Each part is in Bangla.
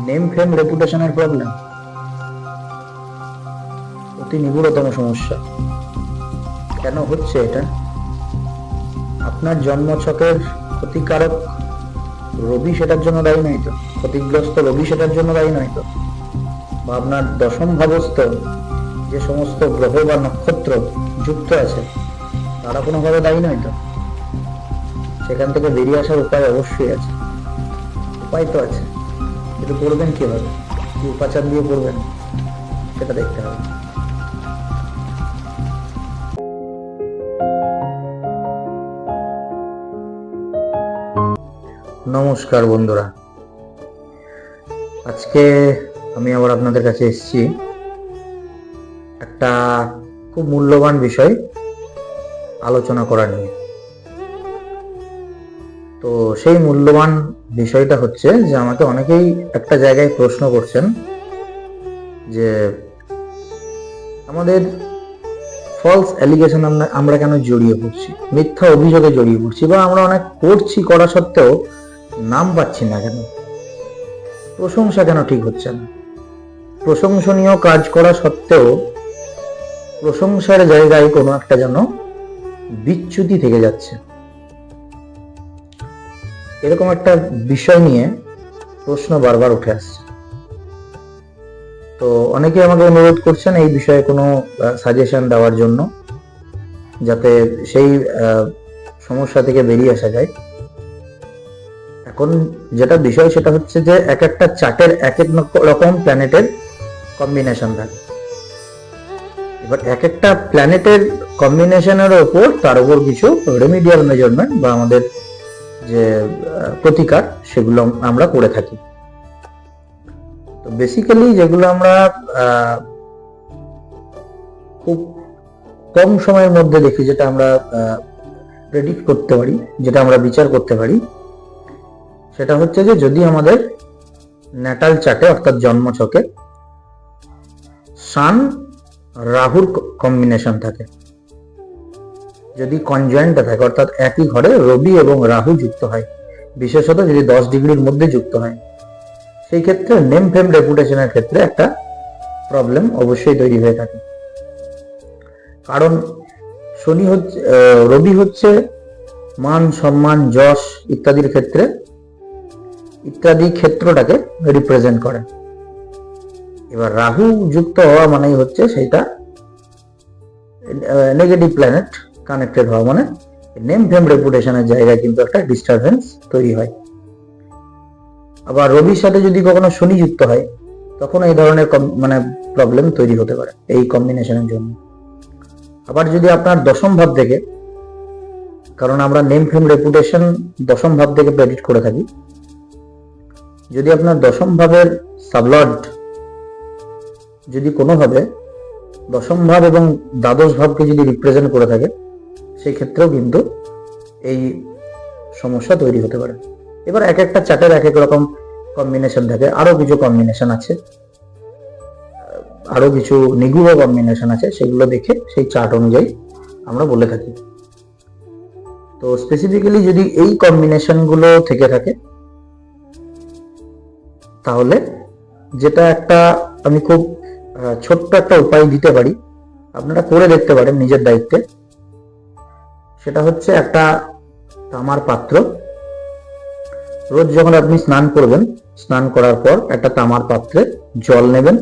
নেম ফেম রেপুটেশনের প্রবলেম অতি নিগুড়তম সমস্যা। কেন হচ্ছে এটা? আপনার জন্মছকের ক্ষতিকারক রবি সেটার জন্য দায়ী নয় তো? ক্ষতিগ্রস্ত রবি সেটার জন্য দায়ী নয় তো? বা আপনার দশম ভাবস্থ যে সমস্ত গ্রহ বা নক্ষত্র যুক্ত আছে তারা কোনোভাবে দায়ী নয় তো? সেখান থেকে বেরিয়ে আসার উপায় অবশ্যই আছে। উপায় তো আছে, কিন্তু করবেন কিভাবে, কি উপাচার দিয়ে করবেন সেটা দেখতে হবে। নমস্কার বন্ধুরা, আজকে আমি আবার আপনাদের কাছে এসেছি একটা খুব মূল্যবান বিষয় আলোচনা করা নিয়ে। তো সেই মূল্যবান বিষয়টা হচ্ছে যে আমাকে অনেকেই একটা জায়গায় প্রশ্ন করছেন যে আমাদের ফলস অ্যালিগেশন আমরা কেন জড়িয়ে পড়ছি, মিথ্যা অভিযোগে জড়িয়ে পড়ছি, বা আমরা অনেক করছি করা সত্ত্বেও নাম পাচ্ছি না কেন, প্রশংসা কেন ঠিক হচ্ছে না, প্রশংসনীয় কাজ করা সত্ত্বেও প্রশংসার জায়গায় কোনো একটা যেন বিচ্যুতি থেকে যাচ্ছে। এরকম একটা বিষয় নিয়ে প্রশ্ন বারবার উঠে আসছে। তো অনেকে আমাকে অনুরোধ করছেন এই বিষয়ে কোনো সাজেশন দেওয়ার জন্য, যাতে সেই সমস্যা থেকে বেরিয়ে আসা যায়। এখন যেটা বিষয় সেটা হচ্ছে যে এক একটা চার্টের এক এক রকম প্ল্যানেটের কম্বিনেশন থাকে। এবার এক একটা প্ল্যানেটের কম্বিনেশনের ওপর তার উপর কিছু রেমিডিয়াল মেজারমেন্ট বা আমাদের যে প্রতিকার সেগুলো আমরা করে থাকি। তো বেসিক্যালি যেগুলো আমরা খুব কম সময়ের মধ্যে দেখি, যেটা আমরা প্রেডিক্ট করতে পারি, যেটা আমরা বিচার করতে পারি, সেটা হচ্ছে যে যদি আমাদের ন্যাটাল চার্টে অর্থাৎ জন্মছকে সান রাহুর কম্বিনেশন থাকে, যদি কনজয়েন্টটা থাকে অর্থাৎ একই ঘরে রবি এবং রাহু যুক্ত হয়, বিশেষত যদি 10 ডিগ্রির মধ্যে যুক্ত হয়, সেই ক্ষেত্রে নেম ফেম রেপুটেশনের ক্ষেত্রে একটা প্রবলেম অবশ্যই তৈরি হয়ে থাকে। কারণ শনি হচ্ছে, রবি হচ্ছে মান সম্মান যশ ইত্যাদির ক্ষেত্রে ইত্যাদি ক্ষেত্রটাকে রিপ্রেজেন্ট করে। এবার রাহু যুক্ত হওয়া মানেই হচ্ছে সেটা নেগেটিভ প্ল্যানেট কানেক্টেড হওয়া, মানে নেম ফেম রেপুটেশনের জায়গায় কিন্তু একটা ডিস্টারবেন্স তৈরি হয়। আবার রবির সাথে যদি কখনো শনি যুক্ত হয় তখন এই ধরনের মানে প্রবলেম তৈরি হতে পারে এই কম্বিনেশনের জন্য। আবার যদি আপনার দশম ভাব থেকে, কারণ আমরা নেম ফেম রেপুটেশন দশম ভাব থেকে প্রেডিক্ট করে থাকি, যদি আপনার দশম ভাবের সাবলর্ড যদি কোনোভাবে দশম ভাব এবং দ্বাদশ ভাবকে যদি রিপ্রেজেন্ট করে থাকে, সেই ক্ষেত্রেও কিন্তু এই সমস্যা তৈরি হতে পারে। এবার এক একটা চার্টের এক এক রকম কম্বিনেশন থাকে, আরো কিছু কম্বিনেশন আছে, আরো কিছু নিগুড় কম্বিনেশন আছে, সেগুলো দেখে সেই চার্ট অনুযায়ী আমরা বলে থাকি। তো স্পেসিফিক্যালি যদি এই কম্বিনেশন গুলো থেকে থাকে, তাহলে যেটা একটা আমি খুব ছোট্ট একটা উপায় দিতে পারি, আপনারা করে দেখতে পারেন নিজের দায়িত্বে। সেটা হচ্ছে একটা তামার পাত্র, রোজ যখন আপনি স্নান করবেন, স্নান করার পর একটা তামার পাত্রে জল নেবেন,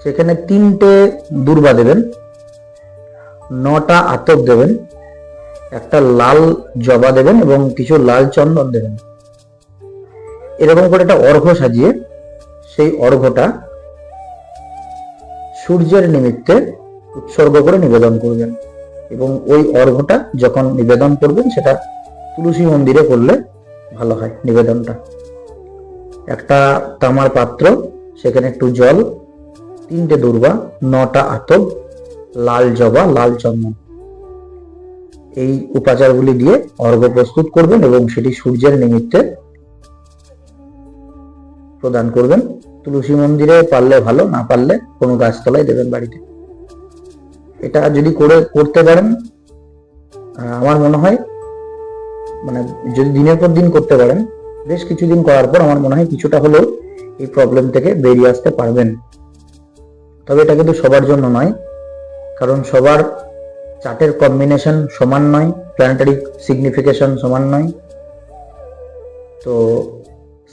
সেখানে 3টে দূর্বা দেবেন, 9টা আতপ দেবেন, একটা লাল জবা দেবেন এবং কিছু লাল চন্দন দেবেন। এরকম করে একটা অর্ঘ্য সাজিয়ে সেই অর্ঘ্যটা সূর্যের নিমিত্তে উৎসর্গ করে নিবেদন করবেন। এবং ওই অর্ঘ্যটা যখন নিবেদন করবেন সেটা তুলসী মন্দিরে করলে ভালো হয় নিবেদনটা। একটা তামার পাত্র, সেখানে একটু জল, 3টে দূর্বা, 9টা আতপ, লাল জবা, লাল চন্দন, এই উপাচারগুলি দিয়ে অর্ঘ্য প্রস্তুত করবেন এবং সেটি সূর্যের নিমিত্তে প্রদান করবেন। তুলসী মন্দিরে পারলে ভালো, না পারলে কোনো গাছতলায় দেবেন বাড়িতে। এটা যদি করতে পারেন, আমার মনে হয়, মানে যদি দিনের পর দিন করতে পারেন, বেশ কিছুদিন করার পর আমার মনে হয় কিছুটা হলেও এই প্রবলেম থেকে বেরিয়ে আসতে পারবেন। তবে এটা কিন্তু সবার জন্য নয়, কারণ সবার চার্টের কম্বিনেশন সমান নয়, প্ল্যানেটারি সিগনিফিকেশন সমান নয়। তো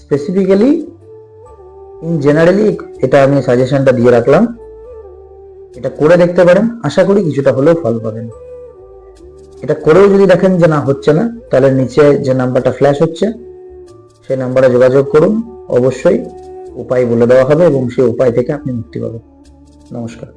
স্পেসিফিক্যালি ইন জেনারেলি এটা আমি সাজেশনটা দিয়ে রাখলাম, এটা করে দেখতে পারেন, আশা করি কিছুটা হলেও ফল পাবেন। এটা করেও যদি দেখেন যে না হচ্ছে না, তাহলে নিচে যে নাম্বারটা ফ্ল্যাশ হচ্ছে সেই নাম্বারে যোগাযোগ করুন, অবশ্যই উপায় বলে দেওয়া হবে এবং সেই উপায় থেকে আপনি মুক্তি পাবেন। নমস্কার।